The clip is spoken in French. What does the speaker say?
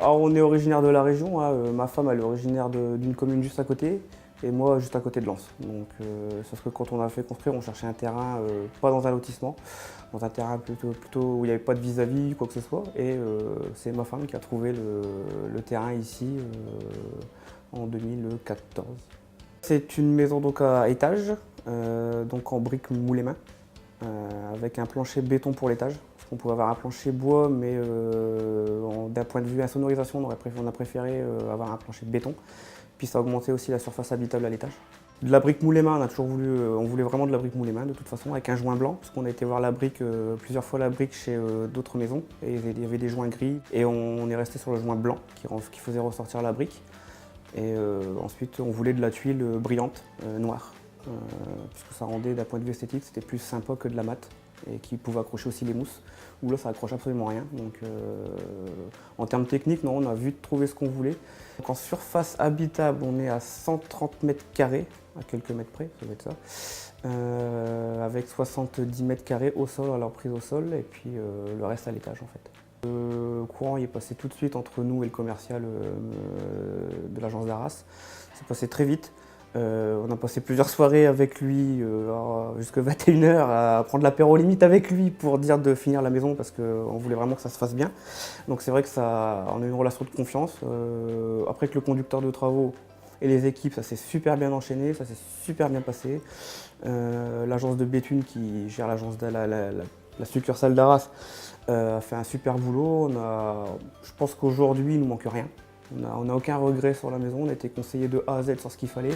Alors on est originaire de la région, hein, ma femme elle est originaire d'une commune juste à côté et moi juste à côté de Lens. Donc sauf que quand on a fait construire, on cherchait un terrain pas dans un lotissement, dans un terrain plutôt où il n'y avait pas de vis-à-vis, quoi que ce soit. Et c'est ma femme qui a trouvé le terrain ici en 2014. C'est une maison donc à étage, donc en briques moulées main, avec un plancher béton pour l'étage. On pouvait avoir un plancher bois, mais d'un point de vue insonorisation, on a préféré avoir un plancher béton. Puis ça augmentait aussi la surface habitable à l'étage. De la brique moulée main, on a toujours voulu, on voulait vraiment de la brique moulée main de toute façon, avec un joint blanc, parce qu'on a été voir la brique, plusieurs fois la brique chez d'autres maisons, et il y avait des joints gris, et on est resté sur le joint blanc qui faisait ressortir la brique. Et ensuite, on voulait de la tuile brillante, noire, puisque ça rendait d'un point de vue esthétique, c'était plus sympa que de la mat, et qui pouvait accrocher aussi les mousses. Où là, ça accroche absolument rien. Donc, en termes techniques, non, on a vite trouvé ce qu'on voulait. Donc, en surface habitable, on est à 130 mètres carrés, à quelques mètres près, ça doit être ça, avec 70 mètres carrés au sol, alors prise au sol, et puis le reste à l'étage en fait. Le courant il est passé tout de suite entre nous et le commercial de l'agence d'Arras. C'est passé très vite. On a passé plusieurs soirées avec lui, jusqu'à 21 h, à prendre l'apéro limite avec lui pour dire de finir la maison parce qu'on voulait vraiment que ça se fasse bien. Donc c'est vrai que on a eu une relation de confiance. Après que le conducteur de travaux et les équipes, ça s'est super bien enchaîné, ça s'est super bien passé. L'agence de Béthune qui gère la succursale d'Arras a fait un super boulot. Je pense qu'aujourd'hui il ne nous manque rien. On n'a aucun regret sur la maison, on a été conseillé de A à Z sur ce qu'il fallait.